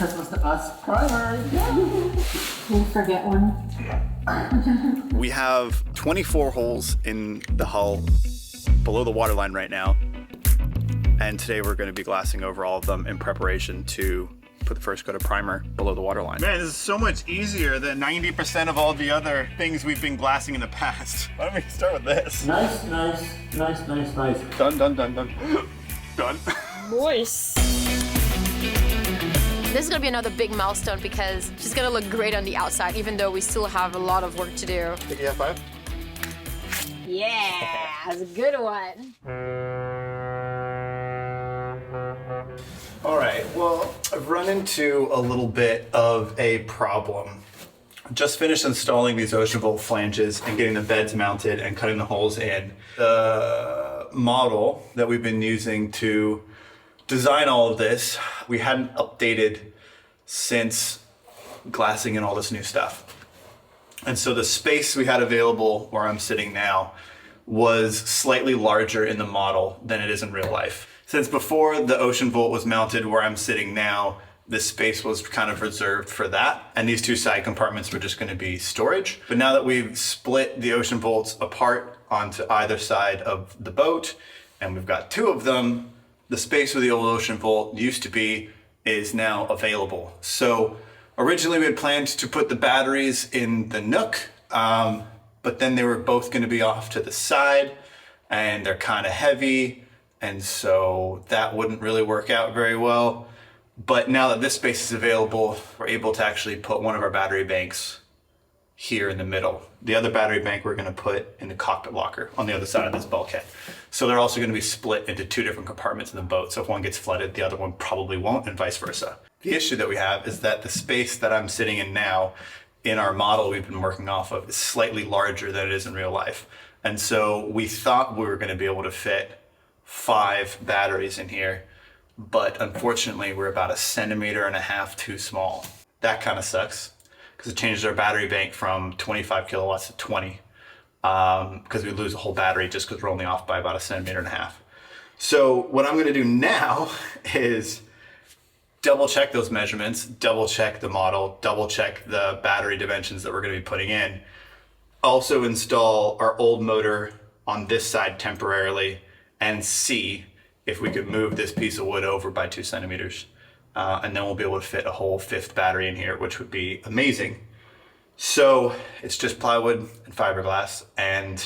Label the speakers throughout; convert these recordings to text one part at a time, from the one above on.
Speaker 1: Christmas to us. Primer.
Speaker 2: We'll forget one.
Speaker 3: We have 24 holes in the hull below the waterline right now. And today we're going to be glassing over all of them in preparation to put the first coat of primer below the waterline. Man, this is so much easier than 90% of all the other things we've been glassing in the past. Why don't we start with this?
Speaker 1: Nice.
Speaker 3: Done. Done.
Speaker 4: Nice. This is gonna be another big milestone because she's gonna look great on the outside, even though we still have a lot of work to do.
Speaker 3: Take a F5.
Speaker 4: Yeah, that's a good one.
Speaker 3: All right, well, I've run into a little bit of a problem. Just finished installing these OceanVolt flanges and getting the beds mounted and cutting the holes in. The model that we've been using to design all of this, we hadn't updated since glassing in all this new stuff. And so the space we had available where I'm sitting now was slightly larger in the model than it is in real life. Since before the OceanVolt was mounted where I'm sitting now, this space was kind of reserved for that. And these two side compartments were just gonna be storage. But now that we've split the OceanVolts apart onto either side of the boat, and we've got two of them, the space where the old OceanVolt used to be is now available. So originally we had planned to put the batteries in the nook, but then they were both gonna be off to the side and they're kind of heavy. And so that wouldn't really work out very well. But now that this space is available, we're able to actually put one of our battery banks here in the middle. The other battery bank we're gonna put in the cockpit locker on the other side of this bulkhead. So they're also gonna be split into two different compartments in the boat. So if one gets flooded, the other one probably won't, and vice versa. The issue that we have is that the space that I'm sitting in now in our model we've been working off of is slightly larger than it is in real life. And so we thought we were gonna be able to fit 5 batteries in here, but unfortunately we're about 1.5 centimeters too small. That kind of sucks because it changes our battery bank from 25 kilowatts to 20 because we lose a whole battery just because we're only off by about 1.5 centimeters. So what I'm gonna do now is double check those measurements, double check the model, double check the battery dimensions that we're gonna be putting in. Also install our old motor on this side temporarily and see if we could move this piece of wood over by 2 centimeters. And then we'll be able to fit a whole 5th battery in here, which would be amazing. So it's just plywood and fiberglass, and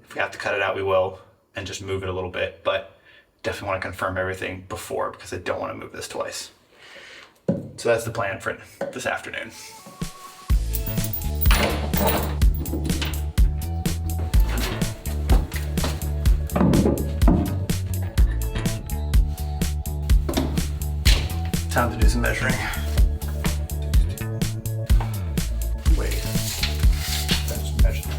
Speaker 3: if we have to cut it out, we will, and just move it a little bit. But definitely want to confirm everything before because I don't want to move this twice. So that's the plan for this afternoon. Time to do some measuring. Wait, that's measuring.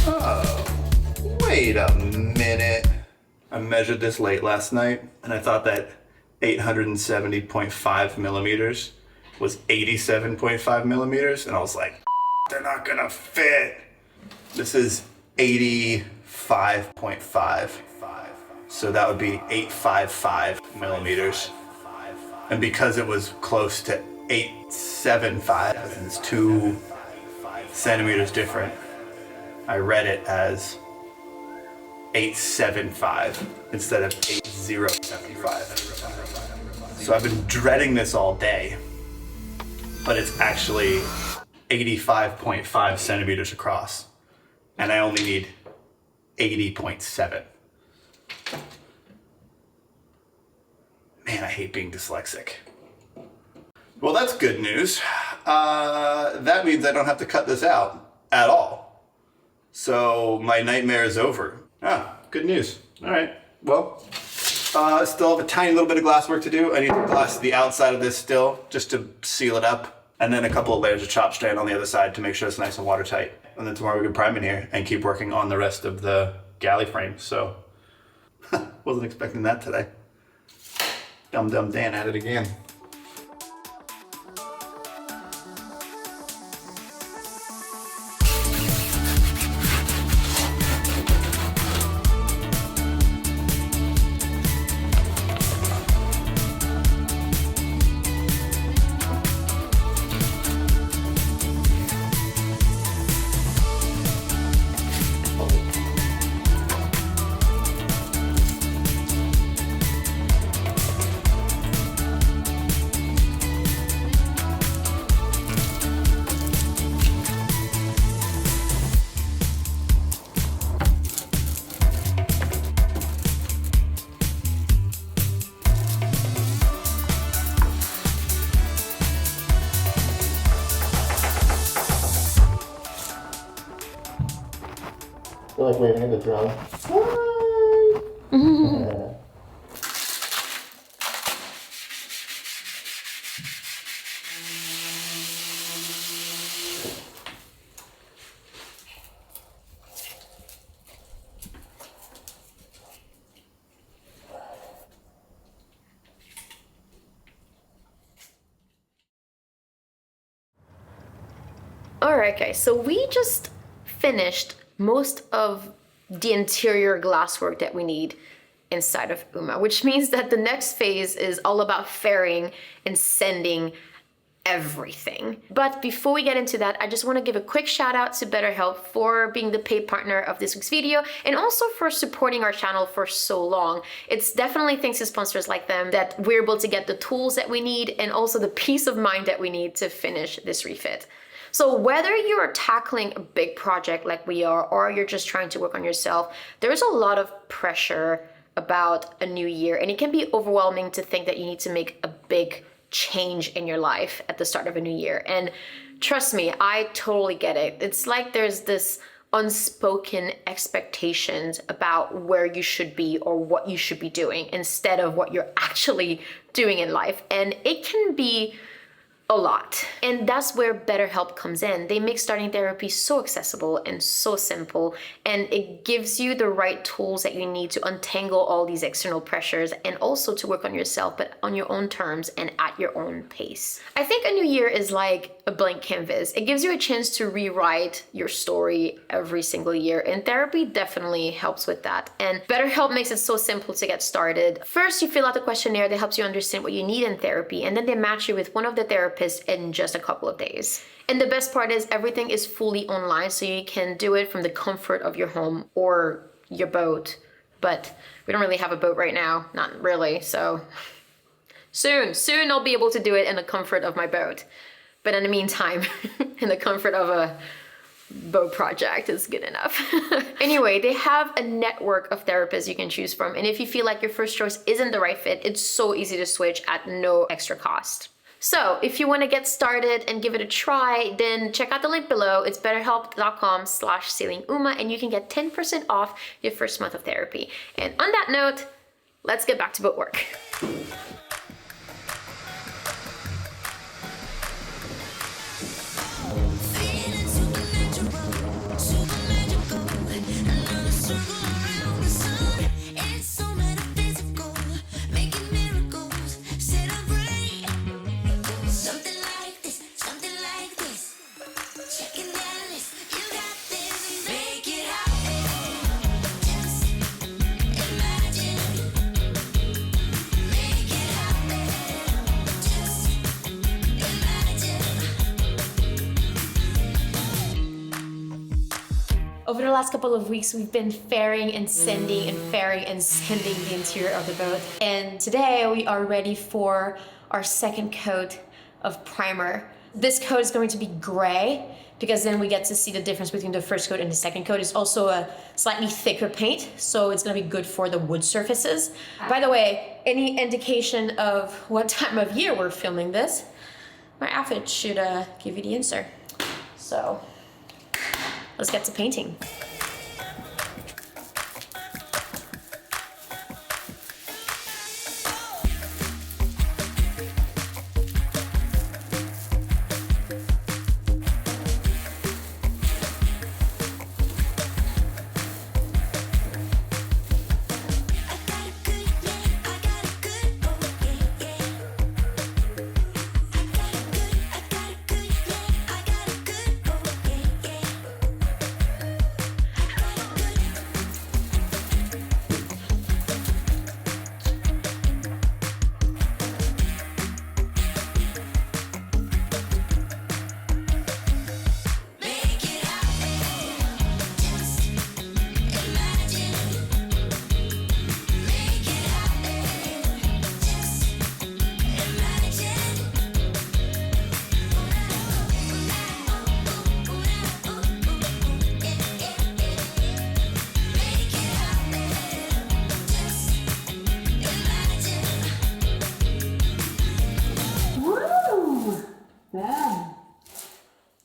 Speaker 3: Oh, wait a minute. I measured this late last night and I thought that 870.5 millimeters was 87.5 millimeters. And I was like, they're not gonna fit. This is 85.5. So that would be 855 millimeters. And because it was close to 875, and it's 2 centimeters different, I read it as 875 instead of 8075. So I've been dreading this all day, but it's actually 85.5 centimeters across, and I only need 80.7. Man, I hate being dyslexic. Well, that's good news. That means I don't have to cut this out at all. So my nightmare is over. Ah, good news. All right, well, still have a tiny little bit of glass work to do. I need to glass the outside of this still, just to seal it up. And then a couple of layers of chop strand on the other side to make sure it's nice and watertight. And then tomorrow we can prime in here and keep working on the rest of the galley frame. So, wasn't expecting that today. Dumb Dan at it again.
Speaker 1: feel like waving at the drone. Hi! Yeah.
Speaker 4: Alright guys, so we just finished most of the interior glasswork that we need inside of Uma, which means that the next phase is all about fairing and sanding everything. But before we get into that, I just want to give a quick shout out to BetterHelp for being the paid partner of this week's video and also for supporting our channel for so long. It's definitely thanks to sponsors like them that we're able to get the tools that we need and also the peace of mind that we need to finish this refit. So whether you're tackling a big project like we are, or you're just trying to work on yourself, there's a lot of pressure about a new year, and it can be overwhelming to think that you need to make a big change in your life at the start of a new year. And trust me, I totally get it. It's like there's this unspoken expectations about where you should be or what you should be doing instead of what you're actually doing in life. And it can be a lot. And that's where BetterHelp comes in. They make starting therapy so accessible and so simple, and it gives you the right tools that you need to untangle all these external pressures and also to work on yourself, but on your own terms and at your own pace. I think a new year is like a blank canvas. It gives you a chance to rewrite your story every single year, and therapy definitely helps with that. And BetterHelp makes it so simple to get started. First, you fill out the questionnaire that helps you understand what you need in therapy, and then they match you with one of the therapists in just a couple of days. And the best part is everything is fully online, so you can do it from the comfort of your home or your boat. But we don't really have a boat right now, not really, so soon I'll be able to do it in the comfort of my boat. But in the meantime, in the comfort of a boat project is good enough. Anyway, they have a network of therapists you can choose from, and if you feel like your first choice isn't the right fit, it's so easy to switch at no extra cost. So if you want to get started and give it a try, then check out the link below. It's betterhelp.com/sailinguma, and you can get 10% off your first month of therapy. And on that note, let's get back to boat work. Over the last couple of weeks, we've been fairing and sanding and fairing and sanding the interior of the boat. And today we are ready for our second coat of primer. This coat is going to be gray because then we get to see the difference between the first coat and the second coat. It's also a slightly thicker paint, so it's gonna be good for the wood surfaces. By the way, any indication of what time of year we're filming this, my outfit should give you the answer. So let's get to painting.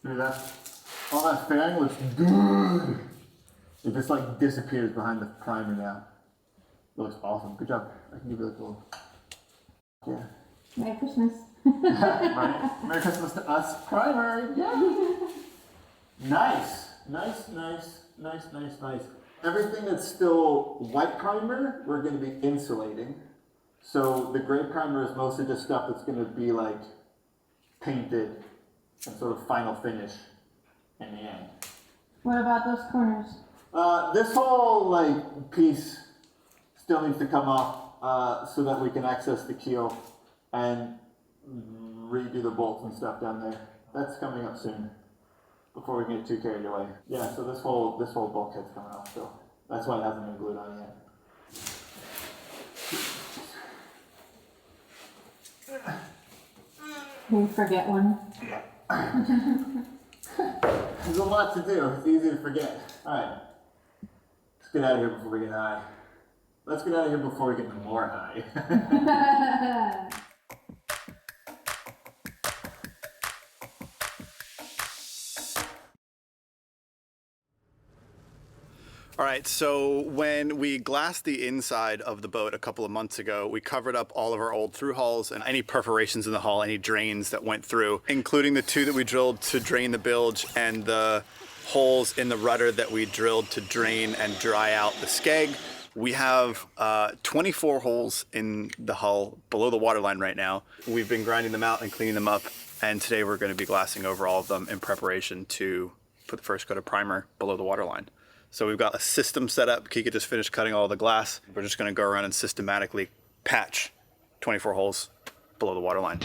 Speaker 1: Dude, all that fairing looks good.
Speaker 5: It just like disappears behind the primer now. Looks awesome. Good job. I can give you a little. Yeah.
Speaker 2: Merry Christmas.
Speaker 5: Merry Christmas to us. Primer. Yeah. Nice. Nice. Everything that's still white primer, we're going to be insulating. So the gray primer is mostly just stuff that's going to be like painted and sort of final finish in the end.
Speaker 2: What about those corners?
Speaker 5: This whole like piece still needs to come off so that we can access the keel and redo the bolts and stuff down there. That's coming up soon before we get too carried away. Yeah, so this whole bulkhead's coming off still. That's why it hasn't been glued on yet.
Speaker 2: You forget one.
Speaker 5: There's a lot to do. It's easy to forget. Alright. Let's get out of here before we get high. Let's get out of here before we get more high.
Speaker 3: All right, so when we glassed the inside of the boat a couple of months ago, we covered up all of our old through hulls and any perforations in the hull, any drains that went through, including the 2 that we drilled to drain the bilge and the holes in the rudder that we drilled to drain and dry out the skeg. We have 24 holes in the hull below the waterline right now. We've been grinding them out and cleaning them up, and today we're going to be glassing over all of them in preparation to put the first coat of primer below the waterline. So we've got a system set up. Kika just finished cutting all the glass. We're just gonna go around and systematically patch 24 holes below the waterline.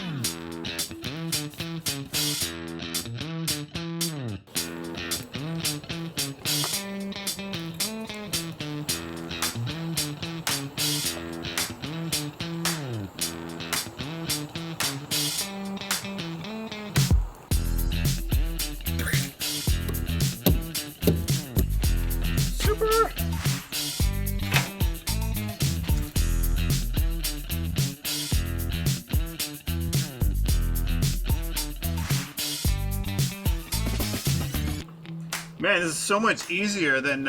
Speaker 3: Man, this is so much easier than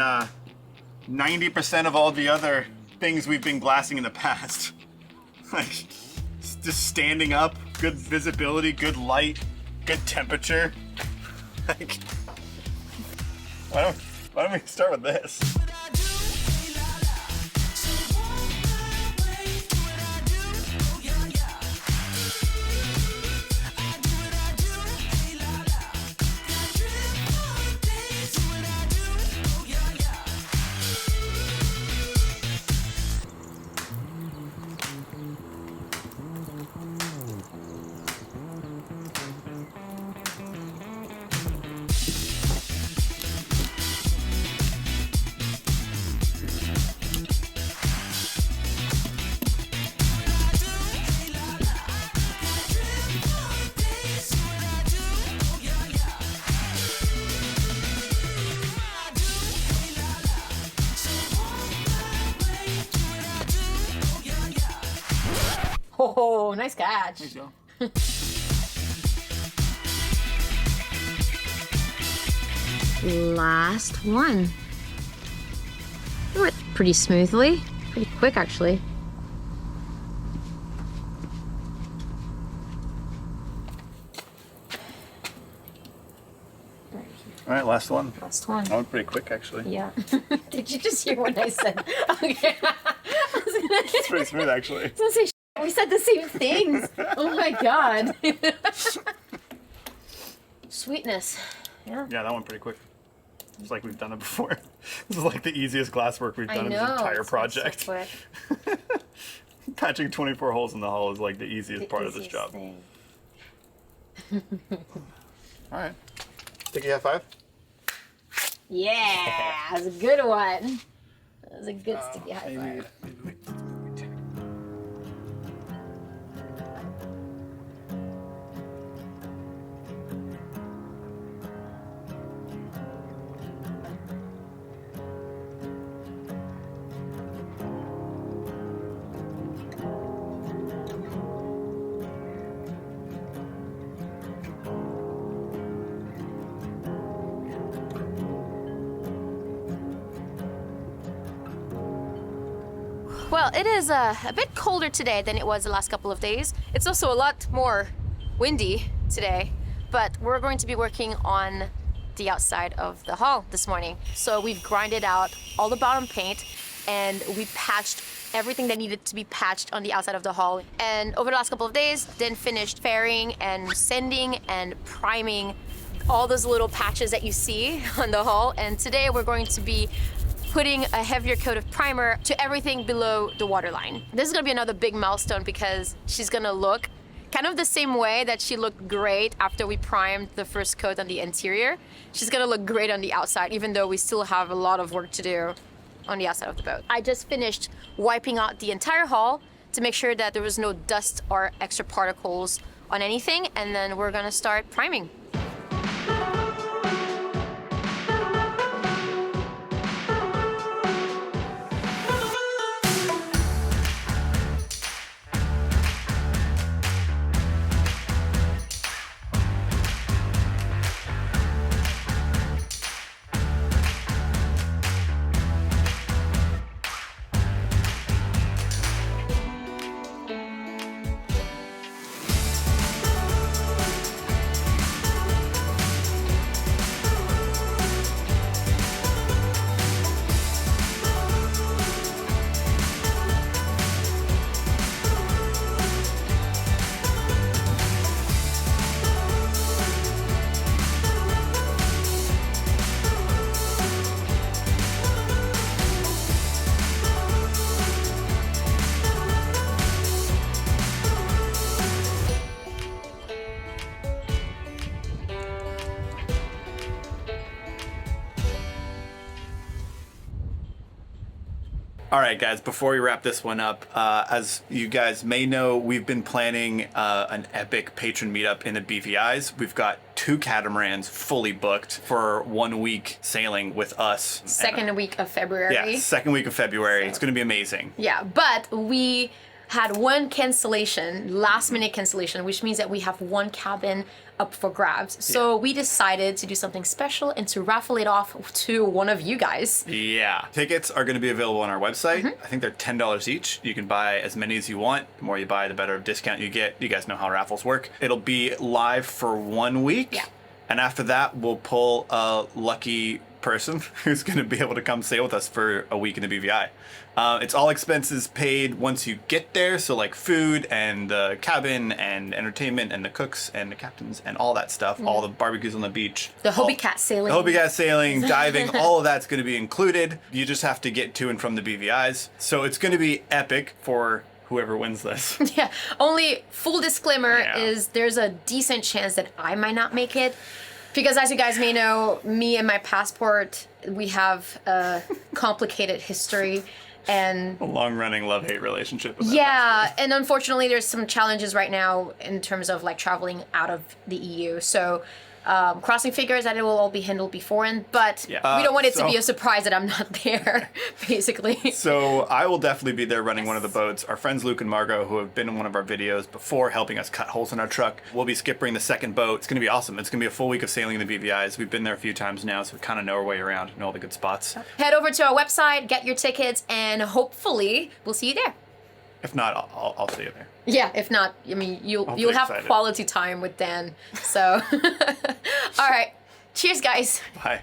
Speaker 3: 90% of all the other things we've been glassing in the past. Like, just standing up, good visibility, good light, good temperature. Like, why don't we start with this?
Speaker 4: Oh, nice catch.
Speaker 3: There you go.
Speaker 4: Last one. Went pretty smoothly. Pretty quick, actually.
Speaker 3: All right, last one.
Speaker 4: Last one.
Speaker 3: That went pretty quick, actually.
Speaker 4: Yeah. Did you just hear what I said? Okay.
Speaker 3: It's pretty smooth, actually.
Speaker 4: I was gonna say, we said the same things. Oh my god. Sweetness. Yeah.
Speaker 3: Yeah, that went pretty quick. It's like we've done it before. This is like the easiest glass work we've done in this entire project.
Speaker 4: So
Speaker 3: Patching 24 holes in the hull is like the easiest part of this job. All right. Sticky high five?
Speaker 4: Yeah, that was a good one. That was a good sticky high five. Well, it is a bit colder today than it was the last couple of days. It's also a lot more windy today, but we're going to be working on the outside of the hall this morning. So we've grinded out all the bottom paint and we patched everything that needed to be patched on the outside of the hall. And over the last couple of days, then finished fairing and sanding and priming all those little patches that you see on the hall. And today we're going to be putting a heavier coat of primer to everything below the waterline. This is gonna be another big milestone because she's gonna look kind of the same way that she looked great after we primed the first coat on the interior. She's gonna look great on the outside, even though we still have a lot of work to do on the outside of the boat. I just finished wiping out the entire hull to make sure that there was no dust or extra particles on anything, and then we're gonna start priming.
Speaker 3: All right, guys, before we wrap this one up, as you guys may know, we've been planning an epic patron meetup in the BVIs. We've got 2 catamarans fully booked for 1 week sailing with us.
Speaker 4: Second week of February.
Speaker 3: Yeah, second week of February. It's going to be amazing.
Speaker 4: Yeah, but we had one cancellation, last minute cancellation, which means that we have one cabin up for grabs. So we decided to do something special and to raffle it off to one of you guys.
Speaker 3: Yeah. Tickets are going to be available on our website. I think they're $10 each. You can buy as many as you want. The more you buy, the better discount you get. You guys know how raffles work. It'll be live for 1 week.
Speaker 4: Yeah.
Speaker 3: And after that, we'll pull a lucky person who's going to be able to come sail with us for a week in the BVI. It's all expenses paid once you get there, so like food and the cabin and entertainment and the cooks and the captains and all that stuff, all the barbecues on the beach.
Speaker 4: The Hobie Cat sailing.
Speaker 3: The Hobie Cat sailing, diving, all of that's going to be included. You just have to get to and from the BVIs. So it's going to be epic for whoever wins this.
Speaker 4: Yeah, only full disclaimer
Speaker 3: Yeah.
Speaker 4: is there's a decent chance that I might not make it. Because as you guys may know, me and my passport, we have a complicated history. And
Speaker 3: A long-running love-hate relationship with that.
Speaker 4: yeah, and unfortunately there's some challenges right now in terms of like traveling out of the EU. So crossing fingers that it will all be handled beforehand, but
Speaker 3: Yeah.
Speaker 4: we don't want it to
Speaker 3: So-
Speaker 4: be a surprise that I'm not there, basically.
Speaker 3: So I will definitely be there running one of the boats. Our friends Luke and Margot, who have been in one of our videos before helping us cut holes in our truck, will be skippering the second boat. It's going to be awesome. It's going to be a full week of sailing in the BVIs. We've been there a few times now, so we kind of know our way around, know all the good spots.
Speaker 4: Head over to our website, get your tickets, and hopefully we'll see you there.
Speaker 3: If not, I'll see you there.
Speaker 4: Yeah, if not, I mean, you'll
Speaker 3: be
Speaker 4: have
Speaker 3: excited.
Speaker 4: quality time with Dan. So, all right. Cheers, guys.
Speaker 3: Bye.